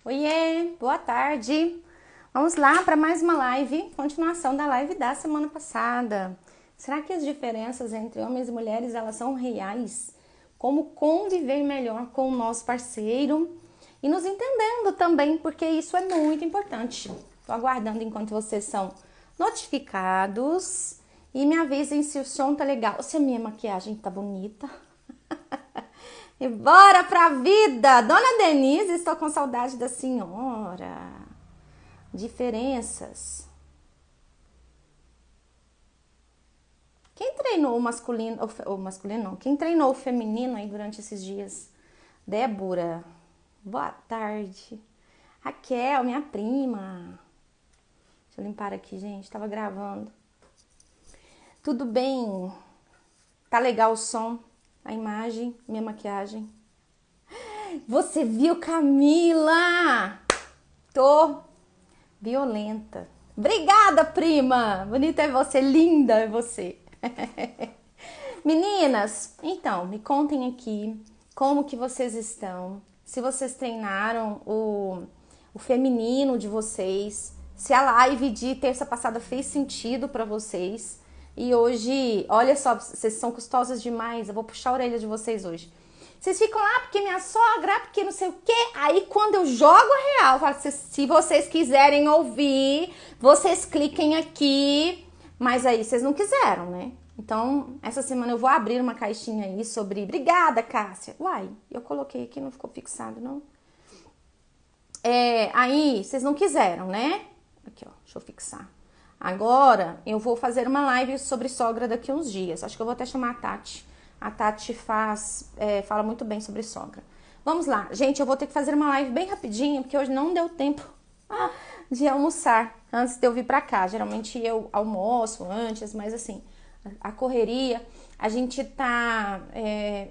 Oiê, boa tarde. Vamos lá para mais uma live, continuação da live da semana passada. Será que as diferenças entre homens e mulheres elas são reais? Como conviver melhor com o nosso parceiro e nos entendendo também, porque isso é muito importante. Estou aguardando enquanto vocês são notificados e me avisem se o som tá legal, se a minha maquiagem tá bonita. E bora pra vida! Dona Denise, estou com saudade da senhora. Diferenças. Quem treinou o masculino, o masculino não, quem treinou o feminino aí durante esses dias? Débora, boa tarde. Raquel, minha prima. Deixa eu limpar aqui, gente, tava gravando. Tudo bem? Tá legal o som? A imagem, minha maquiagem. Você viu, Camila? Tô violenta. Obrigada, prima. Bonita é você, linda é você. Meninas, então, me contem aqui como que vocês estão. Se vocês treinaram o feminino de vocês. Se a live de terça passada fez sentido pra vocês. E hoje, olha só, vocês são custosas demais, eu vou puxar a orelha de vocês hoje. Vocês ficam lá porque minha sogra, porque não sei o quê. Aí quando eu jogo a real, eu falo, se vocês quiserem ouvir, vocês cliquem aqui. Mas aí vocês não quiseram, né? Então, essa semana eu vou abrir uma caixinha aí sobre... Obrigada, Cássia. Uai, eu coloquei aqui, não ficou fixado, não? Aí, vocês não quiseram, né? Aqui, ó, deixa eu fixar. Agora eu vou fazer uma live sobre sogra daqui a uns dias. Acho que eu vou até chamar a Tati. A Tati fala muito bem sobre sogra. Vamos lá. Gente, eu vou ter que fazer uma live bem rapidinho, porque hoje não deu tempo de almoçar antes de eu vir pra cá. Geralmente eu almoço antes, mas assim, a correria. A gente tá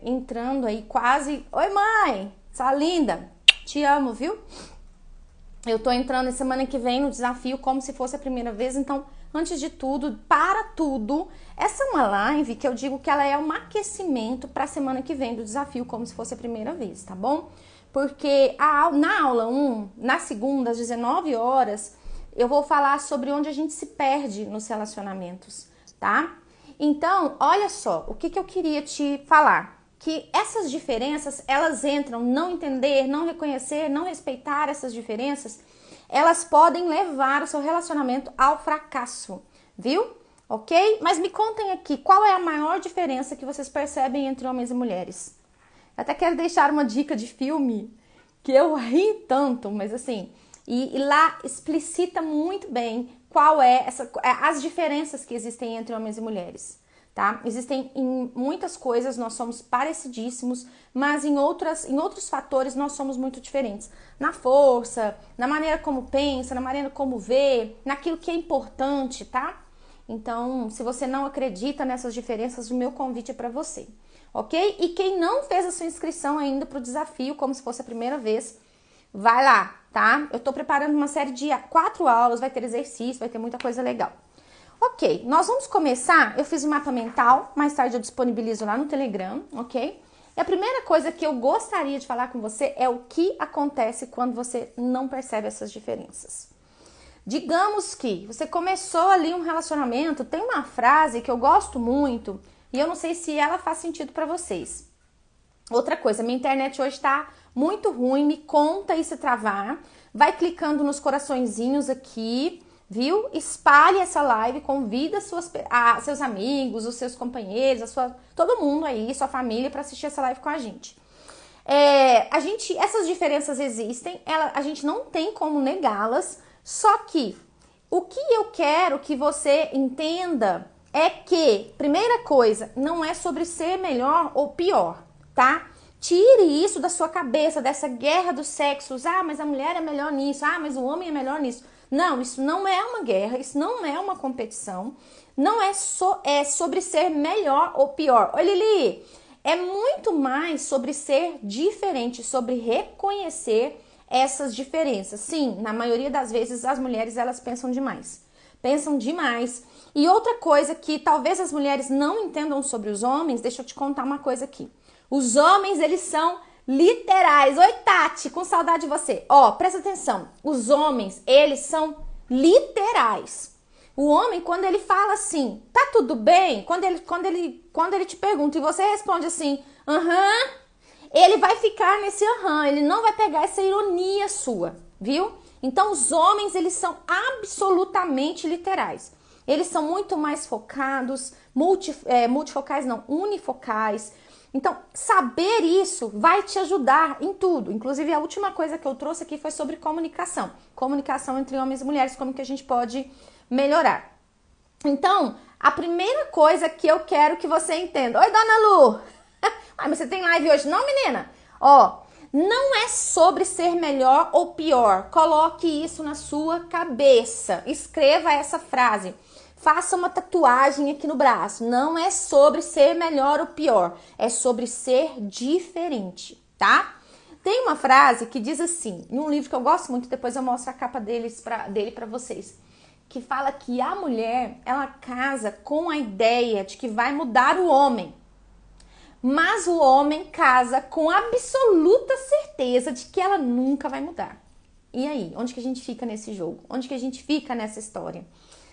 entrando aí quase... Oi, mãe! Sua linda! Te amo, viu? Eu tô entrando semana que vem no desafio como se fosse a primeira vez, então, antes de tudo, para tudo, essa é uma live que eu digo que ela é um aquecimento para a semana que vem do desafio como se fosse a primeira vez, tá bom? Porque na aula 1, na segunda, às 19 horas, eu vou falar sobre onde a gente se perde nos relacionamentos, tá? Então, olha só, o que eu queria te falar. Que essas diferenças, elas entram, não entender, não reconhecer, não respeitar essas diferenças, elas podem levar o seu relacionamento ao fracasso, viu? Ok? Mas me contem aqui, qual é a maior diferença que vocês percebem entre homens e mulheres? Eu até quero deixar uma dica de filme, que eu ri tanto, mas assim, e lá explicita muito bem qual é as diferenças que existem entre homens e mulheres. Tá? Existem em muitas coisas nós somos parecidíssimos, mas em outros fatores nós somos muito diferentes. Na força, na maneira como pensa, na maneira como vê, naquilo que é importante, tá? Então, se você não acredita nessas diferenças, o meu convite é para você, ok? E quem não fez a sua inscrição ainda para o desafio, como se fosse a primeira vez, vai lá, tá? Eu tô preparando uma série de 4 aulas, vai ter exercício, vai ter muita coisa legal. Ok, nós vamos começar, eu fiz o mapa mental, mais tarde eu disponibilizo lá no Telegram, ok? E a primeira coisa que eu gostaria de falar com você é o que acontece quando você não percebe essas diferenças. Digamos que você começou ali um relacionamento, tem uma frase que eu gosto muito e eu não sei se ela faz sentido para vocês. Outra coisa, minha internet hoje tá muito ruim, me conta aí se travar, vai clicando nos coraçõezinhos aqui, viu? Espalhe essa live, convida seus amigos, os seus companheiros, todo mundo aí, sua família, para assistir essa live com a gente. Essas diferenças existem, a gente não tem como negá-las, só que o que eu quero que você entenda é que, primeira coisa, não é sobre ser melhor ou pior, tá? Tire isso da sua cabeça, dessa guerra dos sexos. Ah, mas a mulher é melhor nisso. Ah, mas o homem é melhor nisso. Não, isso não é uma guerra, isso não é uma competição. Não é sobre ser melhor ou pior. Oi, Lili, é muito mais sobre ser diferente, sobre reconhecer essas diferenças. Sim, na maioria das vezes as mulheres elas pensam demais. Pensam demais. E outra coisa que talvez as mulheres não entendam sobre os homens, deixa eu te contar uma coisa aqui. Os homens, eles são literais. Oi, Tati, com saudade de você. Ó, presta atenção. Os homens, eles são literais. O homem, quando ele fala assim, tá tudo bem? Quando ele te pergunta e você responde assim, aham, ele vai ficar nesse aham, ele não vai pegar essa ironia sua, viu? Então, os homens, eles são absolutamente literais. Eles são muito mais focados, multifocais não, unifocais. Então, saber isso vai te ajudar em tudo. Inclusive, a última coisa que eu trouxe aqui foi sobre comunicação. Comunicação entre homens e mulheres, como que a gente pode melhorar. Então, a primeira coisa que eu quero que você entenda. Oi, Dona Lu! Ai, mas você tem live hoje? Não, menina? Ó, não é sobre ser melhor ou pior. Coloque isso na sua cabeça. Escreva essa frase. Faça uma tatuagem aqui no braço. Não é sobre ser melhor ou pior. É sobre ser diferente, tá? Tem uma frase que diz assim, em um livro que eu gosto muito, depois eu mostro a capa dele pra vocês, que fala que a mulher, ela casa com a ideia de que vai mudar o homem. Mas o homem casa com absoluta certeza de que ela nunca vai mudar. E aí, onde que a gente fica nesse jogo? Onde que a gente fica nessa história?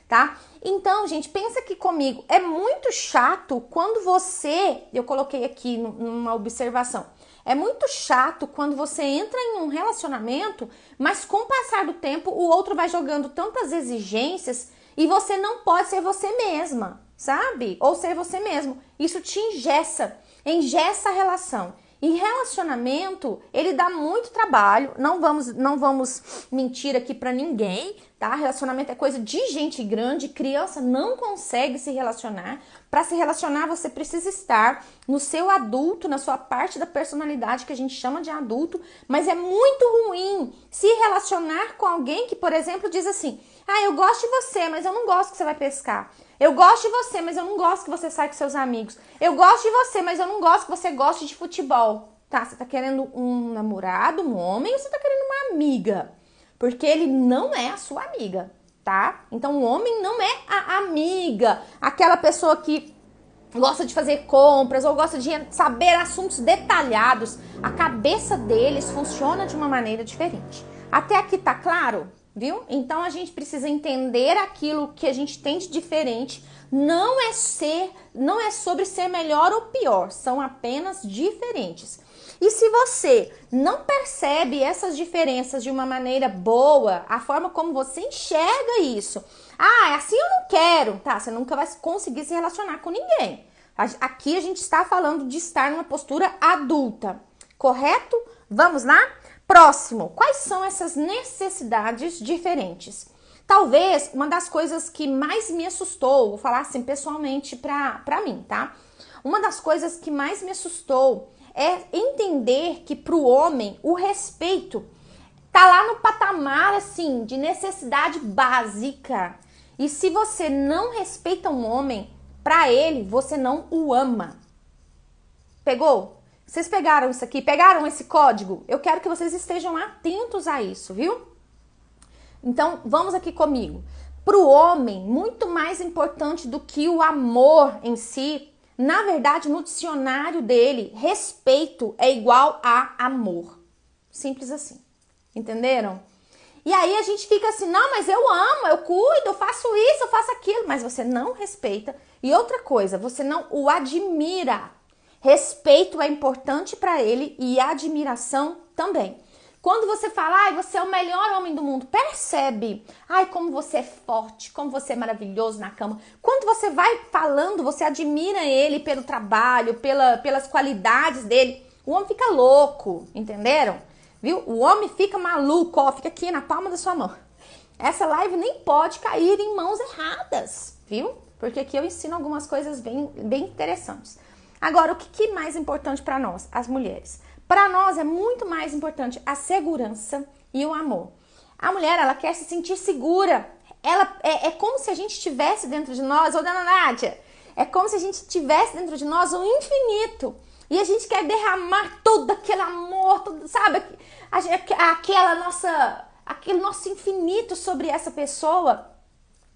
Tá? Então, gente, pensa aqui comigo. É muito chato quando você... Eu coloquei aqui numa observação. É muito chato quando você entra em um relacionamento, mas com o passar do tempo, o outro vai jogando tantas exigências e você não pode ser você mesma, sabe? Ou ser você mesmo. Isso te engessa a relação. E relacionamento, ele dá muito trabalho, não vamos mentir aqui pra ninguém, tá? Relacionamento é coisa de gente grande, criança não consegue se relacionar. Para se relacionar, você precisa estar no seu adulto, na sua parte da personalidade que a gente chama de adulto, mas é muito ruim se relacionar com alguém que, por exemplo, diz assim, ah, eu gosto de você, mas eu não gosto que você vai pescar. Eu gosto de você, mas eu não gosto que você saia com seus amigos. Eu gosto de você, mas eu não gosto que você goste de futebol. Tá, você tá querendo um namorado, um homem, ou você tá querendo uma amiga? Porque ele não é a sua amiga, tá? Então, o homem não é a amiga. Aquela pessoa que gosta de fazer compras ou gosta de saber assuntos detalhados. A cabeça deles funciona de uma maneira diferente. Até aqui tá claro? Viu? Então a gente precisa entender aquilo que a gente tem de diferente. Não é sobre ser melhor ou pior, são apenas diferentes. E se você não percebe essas diferenças de uma maneira boa, a forma como você enxerga isso, ah, assim eu não quero, tá? Você nunca vai conseguir se relacionar com ninguém. Aqui a gente está falando de estar numa postura adulta, correto? Vamos lá? Próximo, quais são essas necessidades diferentes? Talvez uma das coisas que mais me assustou, vou falar assim pessoalmente pra mim, tá? Uma das coisas que mais me assustou é entender que pro homem o respeito tá lá no patamar assim de necessidade básica. E se você não respeita um homem, pra ele você não o ama. Pegou? Vocês pegaram isso aqui? Pegaram esse código? Eu quero que vocês estejam atentos a isso, viu? Então, vamos aqui comigo. Para o homem, muito mais importante do que o amor em si, na verdade, no dicionário dele, respeito é igual a amor. Simples assim. Entenderam? E aí a gente fica assim, não, mas eu amo, eu cuido, eu faço isso, eu faço aquilo. Mas você não respeita. E outra coisa, você não o admira. Respeito é importante para ele e admiração também. Quando você fala, ai, você é o melhor homem do mundo, percebe, ai, como você é forte, como você é maravilhoso na cama. Quando você vai falando, você admira ele pelo trabalho, pelas qualidades dele, o homem fica louco, entenderam? Viu? O homem fica maluco, ó, fica aqui na palma da sua mão. Essa live nem pode cair em mãos erradas, viu? Porque aqui eu ensino algumas coisas bem interessantes. Agora, o que é mais importante para nós, as mulheres? Para nós é muito mais importante a segurança e o amor. A mulher, ela quer se sentir segura. Ela é como se a gente tivesse dentro de nós, ô dona Nádia, é como se a gente tivesse dentro de nós um infinito. E a gente quer derramar todo aquele amor, todo, sabe? Aquele nosso infinito sobre essa pessoa.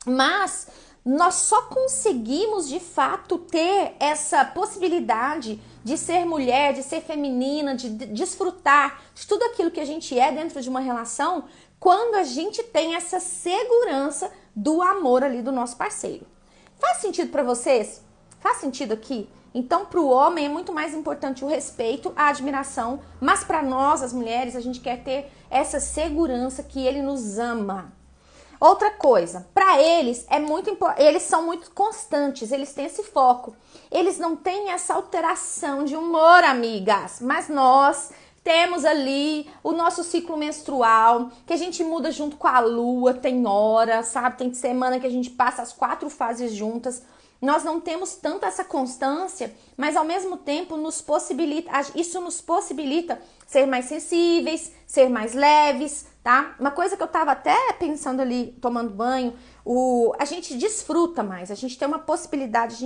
Mas Nós só conseguimos de fato ter essa possibilidade de ser mulher, de ser feminina, de desfrutar de tudo aquilo que a gente é dentro de uma relação, quando a gente tem essa segurança do amor ali do nosso parceiro. Faz sentido para vocês? Faz sentido aqui? Então, para o homem é muito mais importante o respeito, a admiração, mas para nós, as mulheres, a gente quer ter essa segurança que ele nos ama. Outra coisa, para eles é muito importante, eles são muito constantes, eles têm esse foco. Eles não têm essa alteração de humor, amigas, mas nós temos ali o nosso ciclo menstrual, que a gente muda junto com a lua, tem hora, sabe? Tem semana que a gente passa as 4 fases juntas. Nós não temos tanto essa constância, mas ao mesmo tempo isso nos possibilita ser mais sensíveis, ser mais leves, tá? Uma coisa que eu tava até pensando ali, tomando banho, a gente desfruta mais, a gente tem uma possibilidade,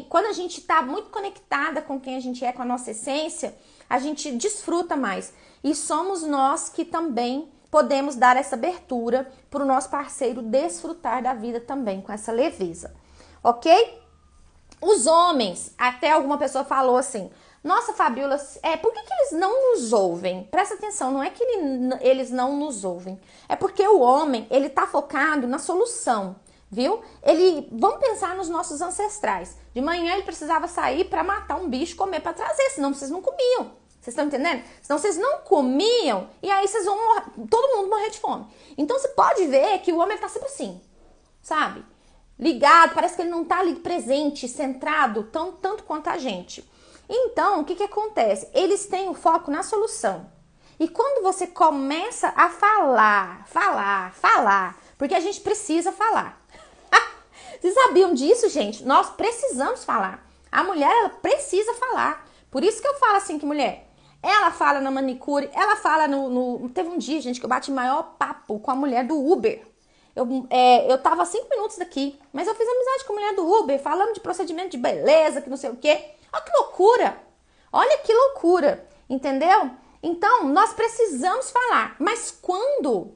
quando a gente tá muito conectada com quem a gente é, com a nossa essência, a gente desfruta mais. E somos nós que também podemos dar essa abertura para o nosso parceiro desfrutar da vida também, com essa leveza, ok? Os homens, até alguma pessoa falou assim, nossa, Fabiola, por que eles não nos ouvem? Presta atenção, não é que eles não nos ouvem, é porque o homem, ele tá focado na solução, viu? Vamos pensar nos nossos ancestrais. De manhã ele precisava sair para matar um bicho, comer para trazer, senão vocês não comiam. Vocês estão entendendo? Senão vocês não comiam e aí vocês vão morrer, todo mundo morrer de fome. Então você pode ver que o homem tá sempre assim, sabe? Ligado, parece que ele não tá ali presente, centrado, tanto quanto a gente. Então, o que acontece? Eles têm o foco na solução. E quando você começa a falar, porque a gente precisa falar. Vocês sabiam disso, gente? Nós precisamos falar. A mulher, ela precisa falar. Por isso que eu falo assim que mulher, ela fala na manicure, ela fala Teve um dia, gente, que eu bati maior papo com a mulher do Uber. Eu tava 5 minutos daqui, mas eu fiz amizade com a mulher do Uber, falando de procedimento de beleza, que não sei o quê. Olha que loucura! Olha que loucura, entendeu? Então, nós precisamos falar. Mas quando,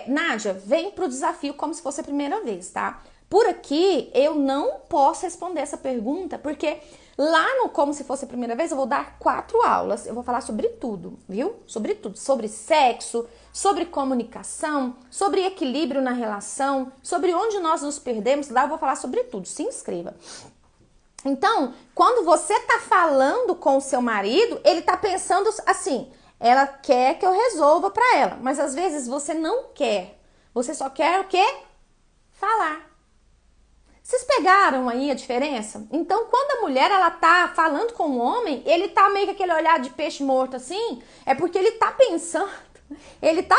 Nádia, vem pro desafio como se fosse a primeira vez, tá? Por aqui, eu não posso responder essa pergunta, porque lá no Como Se Fosse a Primeira Vez, eu vou dar 4 aulas. Eu vou falar sobre tudo, viu? Sobre tudo. Sobre sexo, sobre comunicação, sobre equilíbrio na relação, sobre onde nós nos perdemos. Lá eu vou falar sobre tudo. Se inscreva. Então, quando você tá falando com o seu marido, ele tá pensando assim, ela quer que eu resolva pra ela. Mas às vezes você não quer. Você só quer o quê? Falar. Vocês pegaram aí a diferença? Então, quando a mulher, ela tá falando com o homem, ele tá meio que aquele olhar de peixe morto assim, é porque ele tá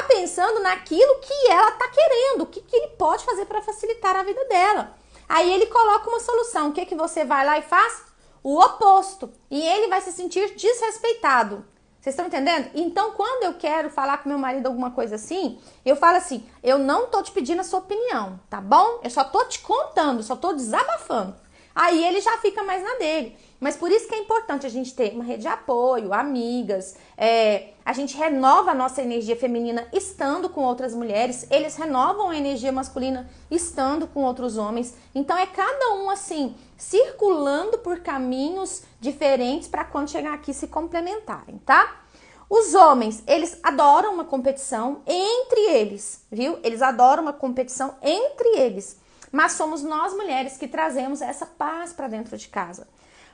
pensando naquilo que ela tá querendo, o que ele pode fazer para facilitar a vida dela. Aí ele coloca uma solução, o que você vai lá e faz? O oposto, e ele vai se sentir desrespeitado. Vocês estão entendendo? Então, quando eu quero falar com meu marido alguma coisa assim, eu falo assim, eu não tô te pedindo a sua opinião, tá bom? Eu só tô te contando, só tô desabafando. Aí ele já fica mais na dele. Mas por isso que é importante a gente ter uma rede de apoio, amigas, a gente renova a nossa energia feminina estando com outras mulheres, eles renovam a energia masculina estando com outros homens. Então é cada um assim, circulando por caminhos diferentes para quando chegar aqui se complementarem, tá? Os homens, eles adoram uma competição entre eles, viu? Eles adoram uma competição entre eles. Mas somos nós mulheres que trazemos essa paz para dentro de casa.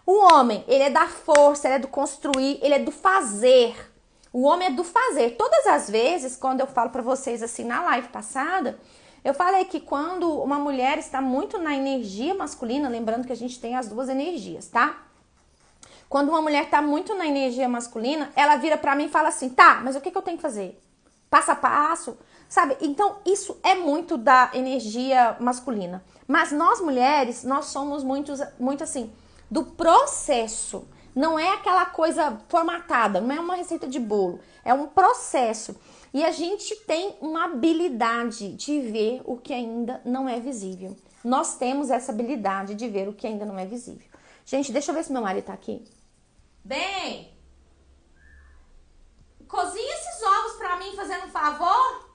O homem, ele é da força, ele é do construir, ele é do fazer. O homem é do fazer. Todas as vezes, quando eu falo para vocês assim na live passada, eu falei que quando uma mulher está muito na energia masculina, lembrando que a gente tem as duas energias, tá? Quando uma mulher está muito na energia masculina, ela vira para mim e fala assim, tá, mas o que eu tenho que fazer? Passo a passo, sabe? Então, isso é muito da energia masculina. Mas nós mulheres, nós somos muito assim, do processo. Não é aquela coisa formatada, não é uma receita de bolo. É um processo. E a gente tem uma habilidade de ver o que ainda não é visível. Nós temos essa habilidade de ver o que ainda não é visível. Gente, deixa eu ver se meu marido tá aqui. Bem, cozinha esses ovos pra mim, fazendo um favor.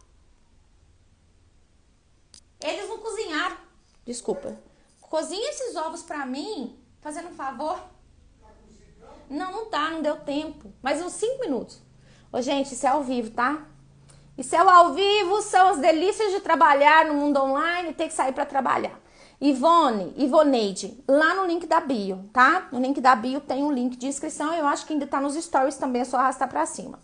Eles não cozinharam. Desculpa. Cozinha esses ovos pra mim, fazendo um favor. Não, não tá, não deu tempo. Mais uns 5 minutos. Ô, gente, isso é ao vivo, tá? Isso é ao vivo, são as delícias de trabalhar no mundo online e ter que sair pra trabalhar. Ivoneide, lá no link da bio, tá? No link da bio tem um link de inscrição, eu acho que ainda tá nos stories também, é só arrastar pra cima.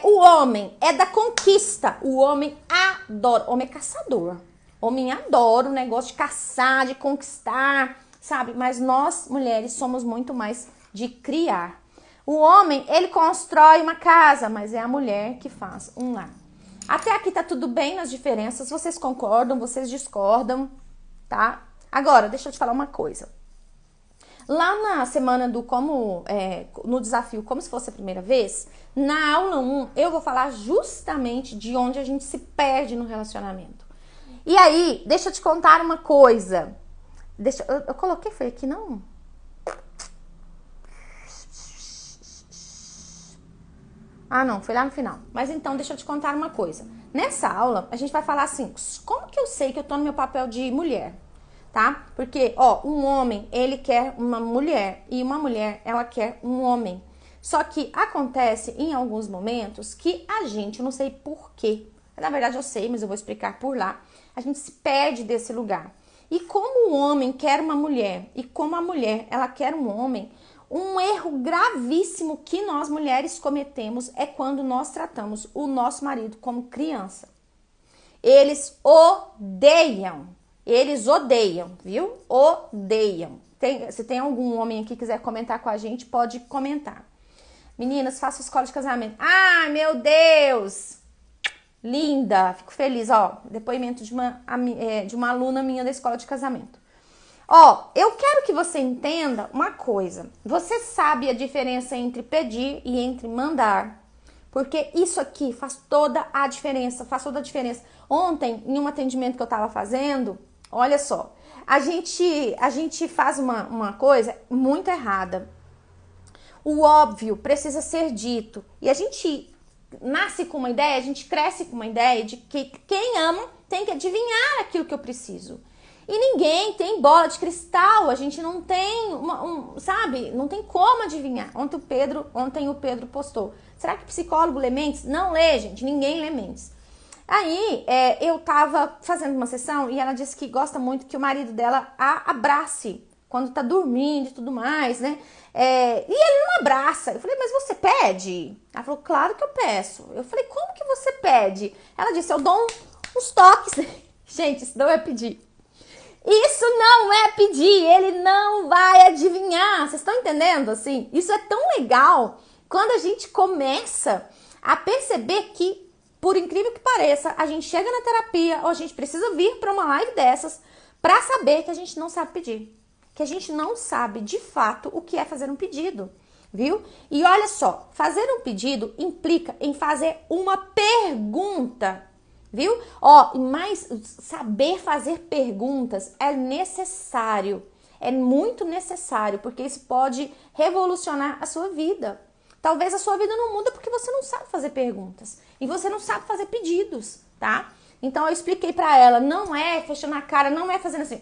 O homem é da conquista, o homem adora, homem é caçador. Homem adora o negócio de caçar, de conquistar, sabe? Mas nós, mulheres, somos muito mais de criar. O homem, ele constrói uma casa, mas é a mulher que faz um lar. Até aqui tá tudo bem nas diferenças, vocês concordam, vocês discordam, tá? Agora, deixa eu te falar uma coisa. Lá na semana do no desafio Como Se Fosse a Primeira Vez, na aula 1, eu vou falar justamente de onde a gente se perde no relacionamento. E aí, deixa eu te contar uma coisa. Eu coloquei, foi aqui, não? Ah, não, foi lá no final. Mas então, deixa eu te contar uma coisa. Nessa aula, a gente vai falar assim, como que eu sei que eu tô no meu papel de mulher? Tá? Porque, um homem, ele quer uma mulher e uma mulher, ela quer um homem. Só que acontece em alguns momentos que a gente, eu não sei por quê, na verdade eu sei, mas eu vou explicar por lá, a gente se perde desse lugar. E como o homem quer uma mulher e como a mulher, ela quer um homem, um erro gravíssimo que nós mulheres cometemos é quando nós tratamos o nosso marido como criança. Eles odeiam, viu? Odeiam. Se tem algum homem aqui que quiser comentar com a gente, pode comentar. Meninas, faço escola de casamento. Ai, meu Deus! Linda! Fico feliz, depoimento de uma aluna minha da escola de casamento. Eu quero que você entenda uma coisa. Você sabe a diferença entre pedir e entre mandar. Porque isso aqui faz toda a diferença, Ontem, em um atendimento que eu tava fazendo, olha só, a gente faz uma coisa muito errada. O óbvio precisa ser dito. E a gente nasce com uma ideia, a gente cresce com uma ideia de que quem ama tem que adivinhar aquilo que eu preciso. E ninguém tem bola de cristal, a gente não tem, sabe? Não tem como adivinhar. Ontem o Pedro postou. Será que psicólogo lê mentes? Não lê, gente, ninguém lê mentes. Aí, eu tava fazendo uma sessão e ela disse que gosta muito que o marido dela a abrace quando tá dormindo e tudo mais, né? E ele não abraça. Eu falei, mas você pede? Ela falou, claro que eu peço. Eu falei, como que você pede? Ela disse, eu dou uns toques. Gente, isso não é pedir. Isso não é pedir, ele não vai adivinhar. Vocês estão entendendo, assim? Isso é tão legal quando a gente começa a perceber que, por incrível que pareça, a gente chega na terapia ou a gente precisa vir para uma live dessas para saber que a gente não sabe pedir. Que a gente não sabe, de fato, o que é fazer um pedido, viu? E olha só, fazer um pedido implica em fazer uma pergunta, viu? Mas saber fazer perguntas é necessário, é muito necessário, porque isso pode revolucionar a sua vida. Talvez a sua vida não muda porque você não sabe fazer perguntas e você não sabe fazer pedidos, tá? Então eu expliquei pra ela, não é fechando a cara, não é fazendo assim,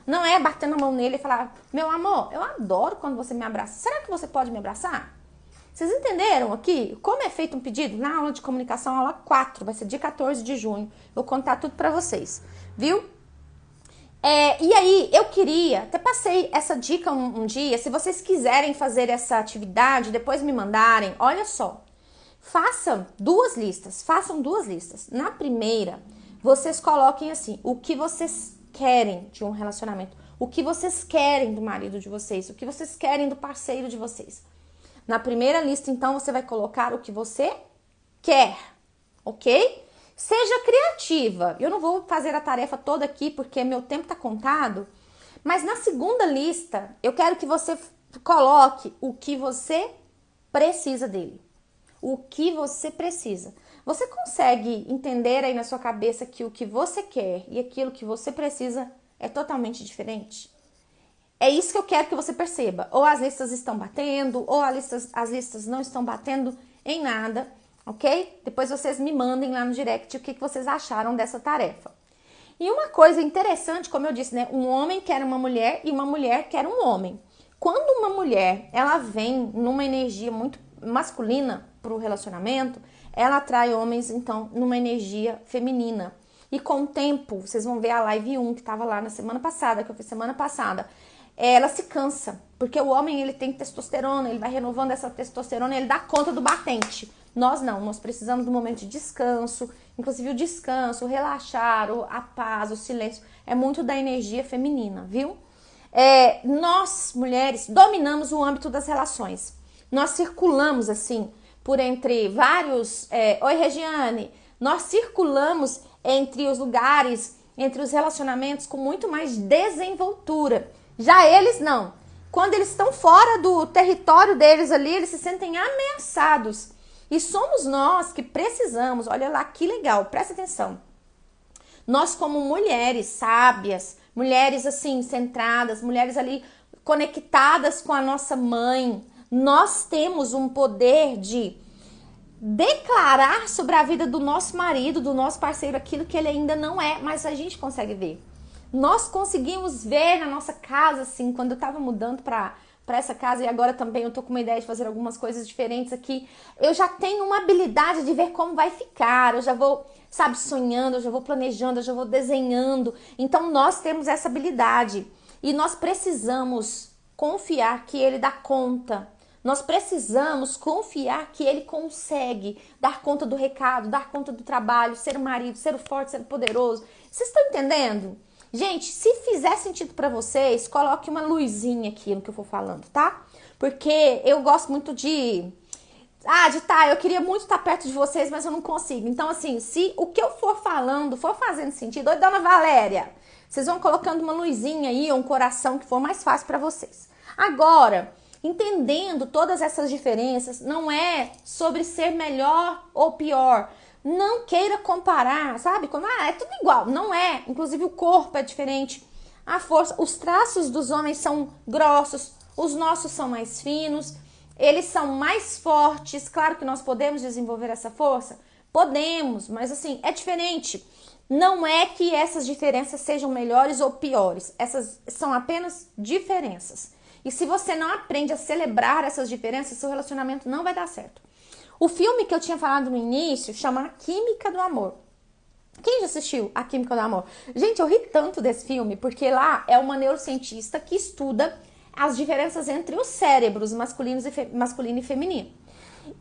não é batendo a mão nele e falar, meu amor, eu adoro quando você me abraça, será que você pode me abraçar? Vocês entenderam aqui como é feito um pedido? Na aula de comunicação, aula 4, vai ser dia 14 de junho. Vou contar tudo pra vocês, viu? E aí, eu queria, até passei essa dica um dia, se vocês quiserem fazer essa atividade, depois me mandarem, olha só. Façam duas listas. Na primeira, vocês coloquem assim, o que vocês querem de um relacionamento, o que vocês querem do marido de vocês, o que vocês querem do parceiro de vocês. Na primeira lista, então, você vai colocar o que você quer, ok? Seja criativa. Eu não vou fazer a tarefa toda aqui porque meu tempo tá contado, mas na segunda lista, eu quero que você coloque o que você precisa dele. O que você precisa. Você consegue entender aí na sua cabeça que o que você quer e aquilo que você precisa é totalmente diferente? É isso que eu quero que você perceba. Ou as listas estão batendo, ou as listas não estão batendo em nada, ok? Depois vocês me mandem lá no direct o que vocês acharam dessa tarefa. E uma coisa interessante, como eu disse, né? Um homem quer uma mulher e uma mulher quer um homem. Quando uma mulher, ela vem numa energia muito masculina para o relacionamento, ela atrai homens, então, numa energia feminina. E com o tempo, vocês vão ver a live 1 que estava lá na semana passada, que eu fiz semana passada, ela se cansa, porque o homem ele tem testosterona, ele vai renovando essa testosterona, ele dá conta do batente. Nós não, nós precisamos do momento de descanso, inclusive o descanso, o relaxar, a paz, o silêncio, é muito da energia feminina, viu? Nós, mulheres, dominamos o âmbito das relações. Nós circulamos, assim, por entre vários... Oi, Regiane! Nós circulamos entre os lugares, entre os relacionamentos com muito mais desenvoltura. Já eles não. Quando eles estão fora do território deles ali, eles se sentem ameaçados. E somos nós que precisamos, olha lá que legal, presta atenção. Nós como mulheres sábias, mulheres assim centradas, mulheres ali conectadas com a nossa mãe, nós temos um poder de declarar sobre a vida do nosso marido, do nosso parceiro, aquilo que ele ainda não é, mas a gente consegue ver. Nós conseguimos ver na nossa casa, assim, quando eu tava mudando pra essa casa e agora também eu tô com uma ideia de fazer algumas coisas diferentes aqui, eu já tenho uma habilidade de ver como vai ficar, eu já vou, sabe, sonhando, eu já vou planejando, eu já vou desenhando. Então nós temos essa habilidade e nós precisamos confiar que ele dá conta. Nós precisamos confiar que ele consegue dar conta do recado, dar conta do trabalho, ser o marido, ser o forte, ser o poderoso. Vocês estão entendendo? Gente, se fizer sentido pra vocês, coloque uma luzinha aqui no que eu for falando, tá? Porque eu gosto muito de... eu queria muito estar perto de vocês, mas eu não consigo. Então, assim, se o que eu for falando for fazendo sentido... Oi, Dona Valéria! Vocês vão colocando uma luzinha aí, ou um coração que for mais fácil pra vocês. Agora, entendendo todas essas diferenças, não é sobre ser melhor ou pior. Não queira comparar, sabe? Como, é tudo igual. Não é. Inclusive o corpo é diferente. A força, os traços dos homens são grossos, os nossos são mais finos, eles são mais fortes. Claro que nós podemos desenvolver essa força? Podemos, mas assim, é diferente. Não é que essas diferenças sejam melhores ou piores. Essas são apenas diferenças. E se você não aprende a celebrar essas diferenças, seu relacionamento não vai dar certo. O filme que eu tinha falado no início chama A Química do Amor. Quem já assistiu A Química do Amor? Gente, eu ri tanto desse filme, porque lá é uma neurocientista que estuda as diferenças entre os cérebros masculino e feminino.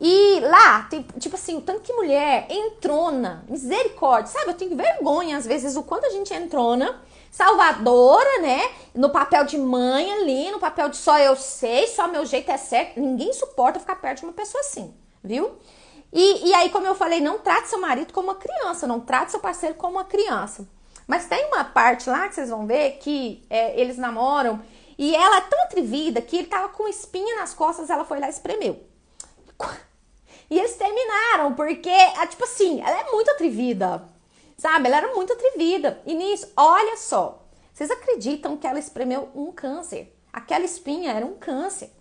E lá, tem, tipo assim, o tanto que mulher entrona, misericórdia, sabe? Eu tenho vergonha, às vezes, o quanto a gente entrona, salvadora, né? No papel de mãe ali, no papel de só eu sei, só meu jeito é certo. Ninguém suporta ficar perto de uma pessoa assim. Viu? E aí, como eu falei, não trate seu marido como uma criança, não trate seu parceiro como uma criança. Mas tem uma parte lá que vocês vão ver que eles namoram e ela é tão atrevida que ele tava com espinha nas costas, ela foi lá e espremeu. E eles terminaram, porque, tipo assim, ela é muito atrevida, sabe? Ela era muito atrevida. E nisso, olha só, vocês acreditam que ela espremeu um câncer? Aquela espinha era um câncer.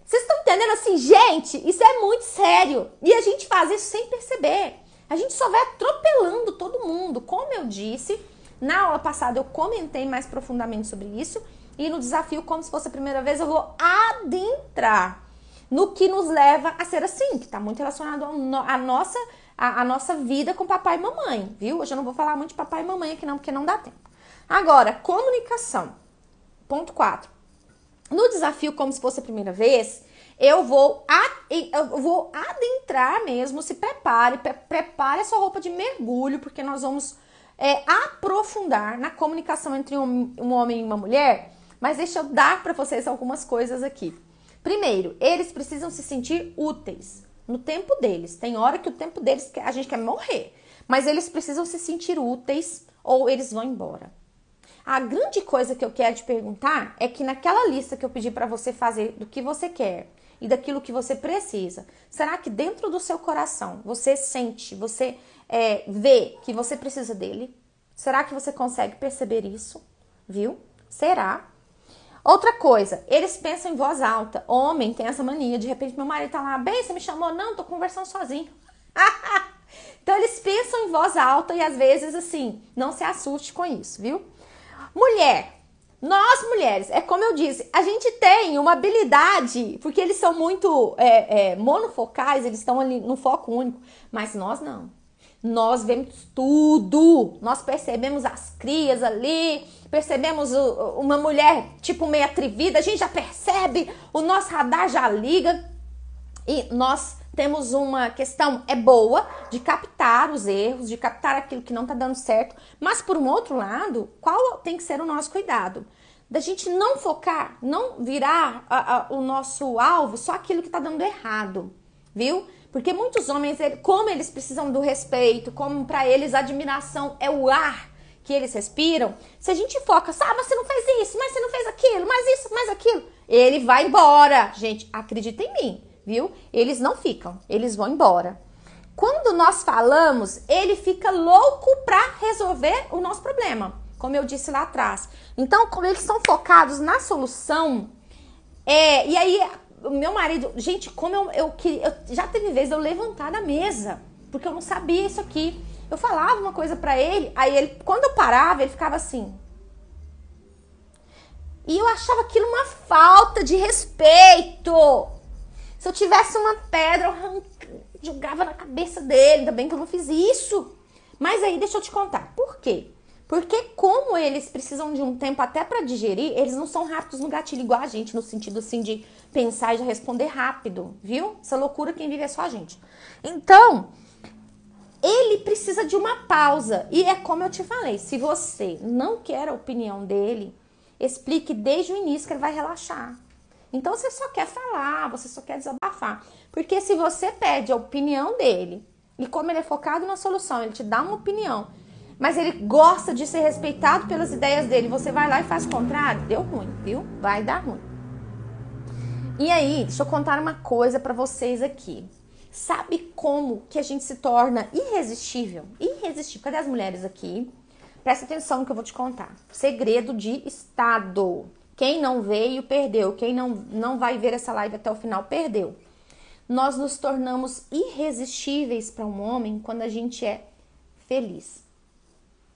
Vocês estão entendendo assim, gente? Isso é muito sério. E a gente faz isso sem perceber. A gente só vai atropelando todo mundo. Como eu disse, na aula passada eu comentei mais profundamente sobre isso. E no desafio, como se fosse a primeira vez, eu vou adentrar no que nos leva a ser assim. Que está muito relacionado à nossa vida com papai e mamãe, viu? Hoje eu não vou falar muito de papai e mamãe aqui não, porque não dá tempo. Agora, comunicação. Ponto 4. No desafio, como se fosse a primeira vez, eu vou adentrar mesmo, se prepare a sua roupa de mergulho, porque nós vamos aprofundar na comunicação entre um homem e uma mulher, mas deixa eu dar para vocês algumas coisas aqui. Primeiro, eles precisam se sentir úteis no tempo deles. Tem hora que o tempo deles a gente quer morrer, mas eles precisam se sentir úteis ou eles vão embora. A grande coisa que eu quero te perguntar é que naquela lista que eu pedi para você fazer do que você quer e daquilo que você precisa, será que dentro do seu coração você sente, você vê que você precisa dele? Será que você consegue perceber isso? Viu? Será? Outra coisa, eles pensam em voz alta. Homem tem essa mania, de repente meu marido tá lá, bem, você me chamou? Não, tô conversando sozinho. Então eles pensam em voz alta e às vezes assim, não se assuste com isso, viu? Mulher, nós mulheres, é como eu disse, a gente tem uma habilidade, porque eles são muito monofocais, eles estão ali no foco único, mas nós não. Nós vemos tudo, nós percebemos as crias ali, percebemos uma mulher tipo meio atrevida, a gente já percebe, o nosso radar já liga e nós temos uma questão boa de captar os erros, de captar aquilo que não está dando certo, mas por um outro lado, qual tem que ser o nosso cuidado? Da gente não focar, não virar o nosso alvo só aquilo que está dando errado, viu? Porque muitos homens, como eles precisam do respeito, como para eles a admiração é o ar que eles respiram, se a gente foca, mas você não fez isso, mas você não fez aquilo, mas isso, mais aquilo, ele vai embora. Gente, acredita em mim, viu? Eles não ficam, eles vão embora. Quando nós falamos, ele fica louco para resolver o nosso problema, como eu disse lá atrás. Então, como eles estão focados na solução, e aí... O meu marido, gente, como eu já teve vezes eu levantar da mesa, porque eu não sabia isso aqui. Eu falava uma coisa pra ele, aí ele, quando eu parava, ele ficava assim. E eu achava aquilo uma falta de respeito. Se eu tivesse uma pedra, eu jogava na cabeça dele, ainda bem que eu não fiz isso. Mas aí, deixa eu te contar, por quê? Porque como eles precisam de um tempo até para digerir, eles não são rápidos no gatilho igual a gente, no sentido assim de pensar e já responder rápido, viu? Essa loucura quem vive é só a gente. Então, ele precisa de uma pausa. E é como eu te falei, se você não quer a opinião dele, explique desde o início que ele vai relaxar. Então, você só quer falar, você só quer desabafar. Porque se você pede a opinião dele, e como ele é focado na solução, ele te dá uma opinião, mas ele gosta de ser respeitado pelas ideias dele, você vai lá e faz o contrário, deu ruim, viu? Vai dar ruim. E aí, deixa eu contar uma coisa pra vocês aqui. Sabe como que a gente se torna irresistível? Irresistível. Cadê as mulheres aqui? Presta atenção no que eu vou te contar. Segredo de estado. Quem não veio, perdeu. Quem não vai ver essa live até o final, perdeu. Nós nos tornamos irresistíveis para um homem quando a gente é feliz.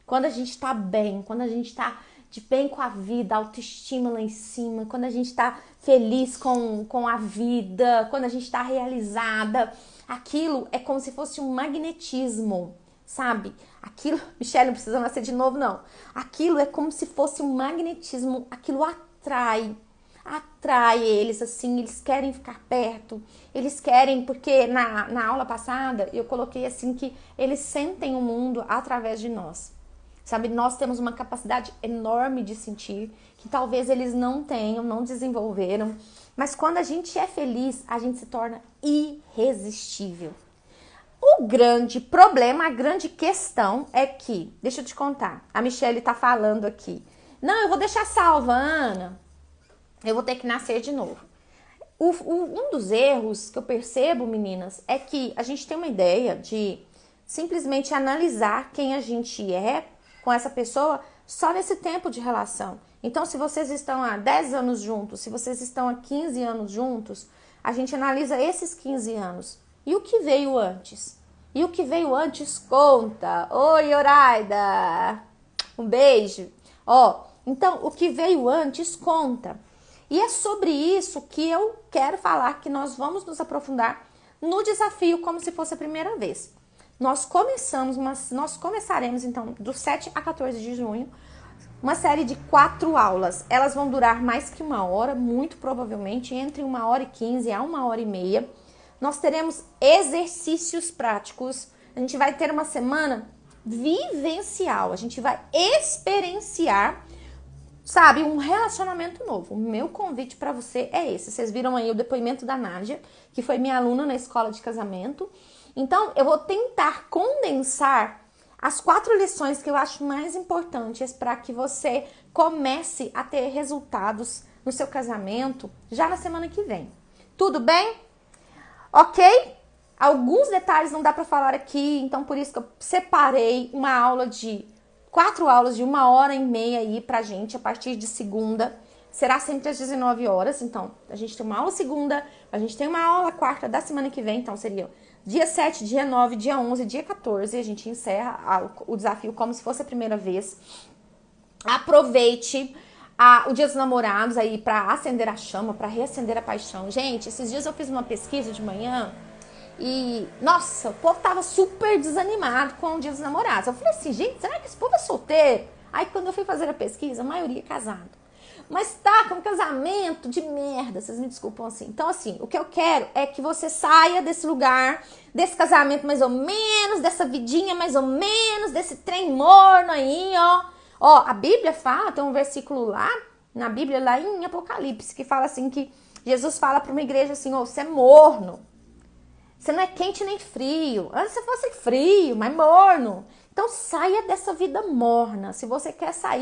Quando a gente tá bem, quando a gente tá de bem com a vida, autoestima lá em cima, quando a gente tá feliz com a vida, quando a gente tá realizada, aquilo é como se fosse um magnetismo, sabe? Aquilo, Michelle, não precisa nascer de novo, não. Aquilo é como se fosse um magnetismo, aquilo atrai eles, assim, eles querem ficar perto, eles querem, porque na aula passada eu coloquei assim que eles sentem o mundo através de nós. Sabe, nós temos uma capacidade enorme de sentir, que talvez eles não tenham, não desenvolveram. Mas quando a gente é feliz, a gente se torna irresistível. O grande problema, a grande questão é que, deixa eu te contar, a Michelle tá falando aqui. Não, eu vou deixar salva, Ana. Eu vou ter que nascer de novo. Um dos erros que eu percebo, meninas, é que a gente tem uma ideia de simplesmente analisar quem a gente é com essa pessoa só nesse tempo de relação. Então, se vocês estão há 10 anos juntos, se vocês estão há 15 anos juntos, a gente analisa esses 15 anos. E o que veio antes? E o que veio antes conta. Oi, Oraida! Um beijo. Então, o que veio antes conta. E é sobre isso que eu quero falar, que nós vamos nos aprofundar no desafio como se fosse a primeira vez. Nós começaremos, então, do 7 a 14 de junho, uma série de 4 aulas. Elas vão durar mais que 1 hora, muito provavelmente, entre 1h15 a 1h30. Nós teremos exercícios práticos. A gente vai ter uma semana vivencial. A gente vai experienciar, sabe, um relacionamento novo. O meu convite para você é esse. Vocês viram aí o depoimento da Nádia, que foi minha aluna na escola de casamento. Então, eu vou tentar condensar as 4 lições que eu acho mais importantes para que você comece a ter resultados no seu casamento já na semana que vem. Tudo bem? Ok? Alguns detalhes não dá para falar aqui, então por isso que eu separei 4 aulas de 1h30 aí pra gente a partir de segunda. Será sempre às 19 horas, então a gente tem uma aula segunda, a gente tem uma aula quarta da semana que vem, então seria dia 7, dia 9, dia 11, dia 14, a gente encerra o desafio como se fosse a primeira vez. Aproveite o Dia dos Namorados aí para acender a chama, para reacender a paixão. Gente, esses dias eu fiz uma pesquisa de manhã e, nossa, o povo tava super desanimado com o Dia dos Namorados. Eu falei assim, gente, será que esse povo é solteiro? Aí quando eu fui fazer a pesquisa, a maioria é casado. Mas tá com um casamento de merda, vocês me desculpam assim. Então assim, o que eu quero é que você saia desse lugar, desse casamento mais ou menos, dessa vidinha mais ou menos, desse trem morno aí, ó. Ó, a Bíblia fala, tem um versículo lá, na Bíblia, lá em Apocalipse, que fala assim, que Jesus fala para uma igreja assim, ó, você é morno, você não é quente nem frio, antes você fosse frio, mas morno. Então saia dessa vida morna, se você quer sair.